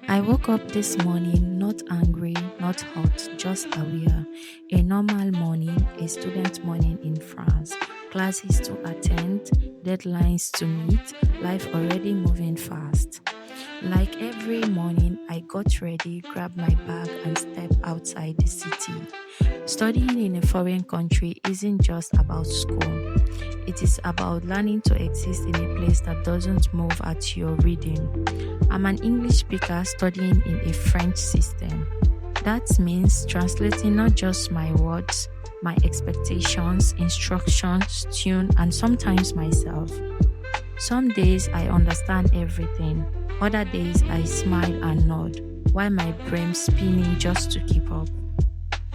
I woke up this morning not angry, not hot, just aware. A normal morning, a student morning in France. Classes to attend, deadlines to meet, life already moving fast. Like every morning, I got ready, grabbed my bag, and stepped outside the city. Studying in a foreign country isn't just about school, it is about learning to exist in a place that doesn't move at your reading. I'm an English speaker studying in a French system. That means translating not just my words, my expectations, instructions, tune, and sometimes myself. Some days I understand everything, other days I smile and nod, while my brain spinning just to keep up.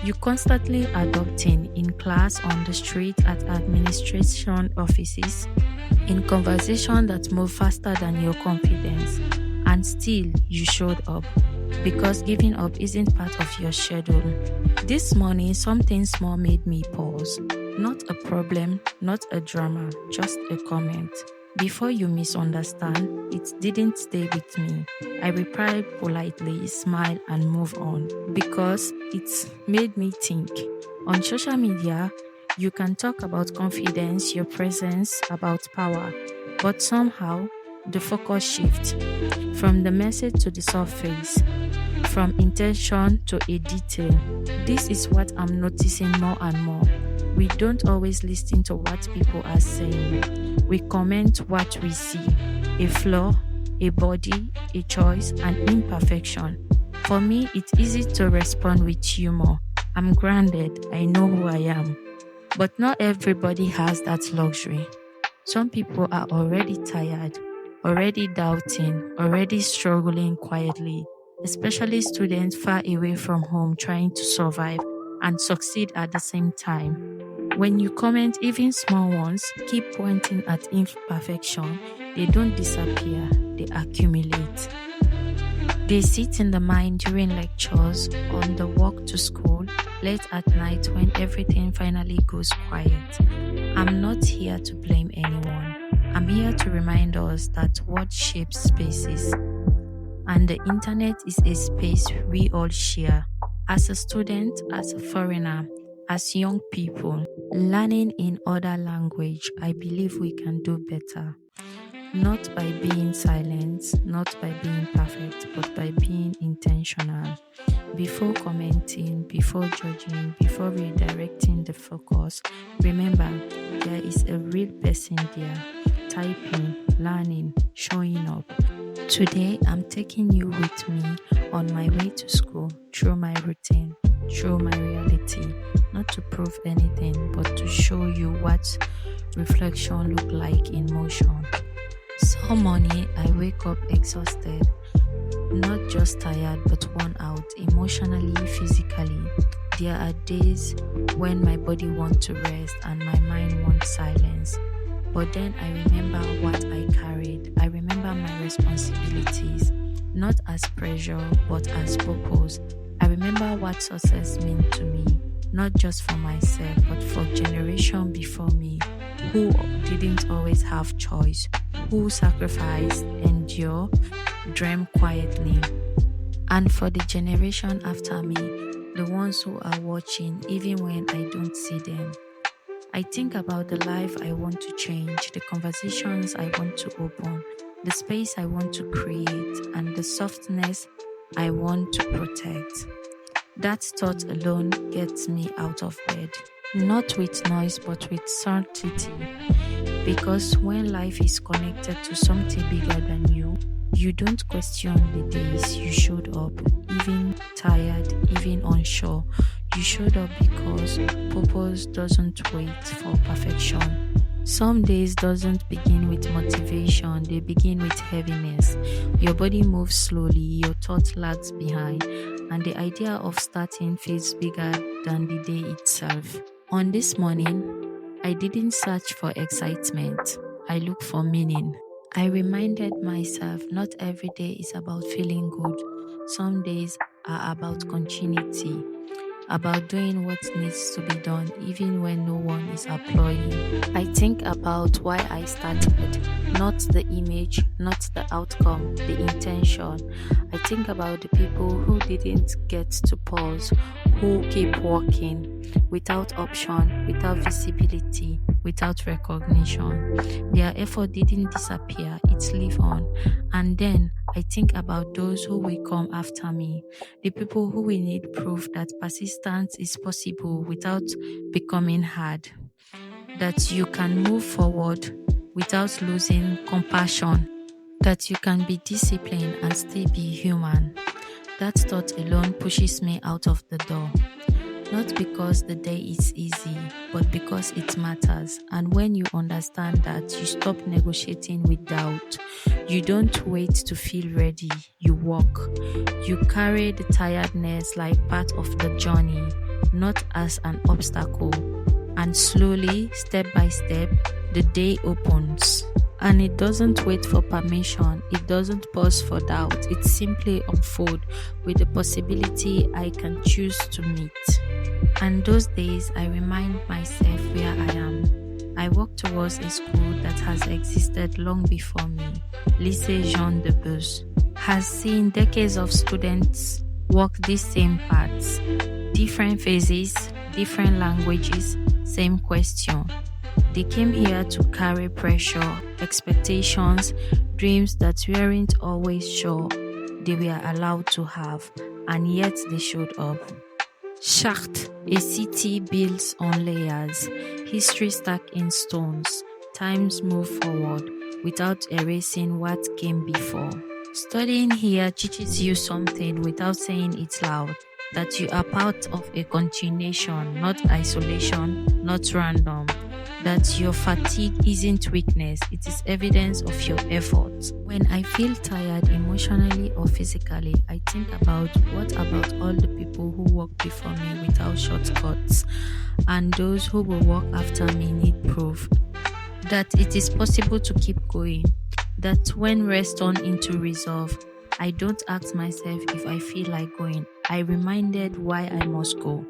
You constantly adopting in class, on the street, at administration offices, in conversation that move faster than your confidence. And still you showed up because giving up isn't part of your schedule. This morning, something small made me pause. Not a problem, not a drama, just a comment. Before you misunderstand, it didn't stay with me. I replied politely, smile, and move on because it made me think. On social media, you can talk about confidence, your presence, about power, but somehow the focus shifts from the message to the surface, from intention to a detail. This is what I'm noticing more and more. We don't always listen to what people are saying. We comment what we see, a flaw, a body, a choice, an imperfection. For me, it's easy to respond with humor. I'm grounded, I know who I am. But not everybody has that luxury. Some people are already tired, already doubting, already struggling quietly, especially students far away from home trying to survive and succeed at the same time. When you comment, even small ones, keep pointing at imperfection, they don't disappear, they accumulate. They sit in the mind during lectures, on the walk to school, late at night when everything finally goes quiet. I'm not here to blame anyone. I'm here to remind us that words shape spaces, and the internet is a space we all share. As a student, as a foreigner, as young people, learning in other language, I believe we can do better. Not by being silent, not by being perfect, but by being intentional. Before commenting, before judging, before redirecting the focus, remember there is a real person there, typing, learning, showing up. Today, I'm taking you with me on my way to school, through my routine, through my reality, not to prove anything, but to show you what reflection look like in motion. Some morning, I wake up exhausted, not just tired, but worn out, emotionally, physically. There are days when my body wants to rest and my mind wants silence. But then I remember what I carried. I remember my responsibilities, not as pressure, but as purpose. I remember what success meant to me, not just for myself, but for generation before me, who didn't always have choice, who sacrificed, endure, dream quietly. And for the generation after me, the ones who are watching even when I don't see them. I think about the life I want to change, the conversations I want to open, the space I want to create, and the softness I want to protect. That thought alone gets me out of bed, not with noise but with certainty. Because when life is connected to something bigger than you, you don't question the days you showed up, even tired, even unsure. You showed up because purpose doesn't wait for perfection. Some days doesn't begin with motivation, they begin with heaviness. Your body moves slowly, your thought lags behind, and the idea of starting feels bigger than the day itself. On this morning, I didn't search for excitement, I looked for meaning. I reminded myself not every day is about feeling good. Some days are about continuity. about doing what needs to be done even when no one is applauding. I think about why I started, not the image, not the outcome, the intention. I think about the people who didn't get to pause, who keep walking without option, without visibility, without recognition. Their effort didn't disappear, it lived on. And then I think about those who will come after me, the people who will need proof that persistence is possible without becoming hard, that you can move forward without losing compassion, that you can be disciplined and still be human. That thought alone pushes me out of the door. Not because the day is easy, but because it matters. And when you understand that, you stop negotiating with doubt. You don't wait to feel ready, you walk. You carry the tiredness like part of the journey, not as an obstacle. And slowly, step by step, the day opens. And it doesn't wait for permission, it doesn't pause for doubt, it simply unfolds with the possibility I can choose to meet. And those days I remind myself where I am. I walk towards a school that has existed long before me. Lycée Jean de Beauce has seen decades of students walk these same paths. Different phases, different languages, same question. They came here to carry pressure, expectations, dreams that weren't always sure they were allowed to have, and yet they showed up. Chartres, a city built on layers, history stacked in stones, times move forward without erasing what came before. Studying here teaches you something without saying it loud, that you are part of a continuation, not isolation, not random. That your fatigue isn't weakness, it is evidence of your effort. When I feel tired emotionally or physically, I think about what about all the people who walked before me without shortcuts, and those who will walk after me need proof that it is possible to keep going, that when rest turns into resolve, I don't ask myself if I feel like going. I reminded why I must go.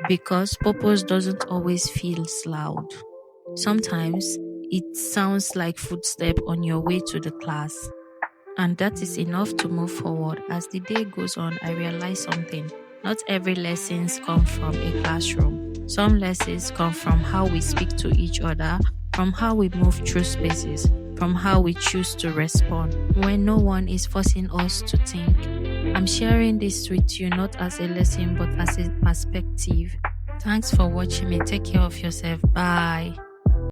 Because purpose doesn't always feel loud. Sometimes it sounds like footsteps on your way to the class. And that is enough to move forward. As the day goes on, I realize something. Not every lessons come from a classroom. Some lessons come from how we speak to each other, from how we move through spaces, from how we choose to respond when no one is forcing us to think. I'm sharing this with you not as a lesson but as a perspective. Thanks for watching me. Take care of yourself. Bye.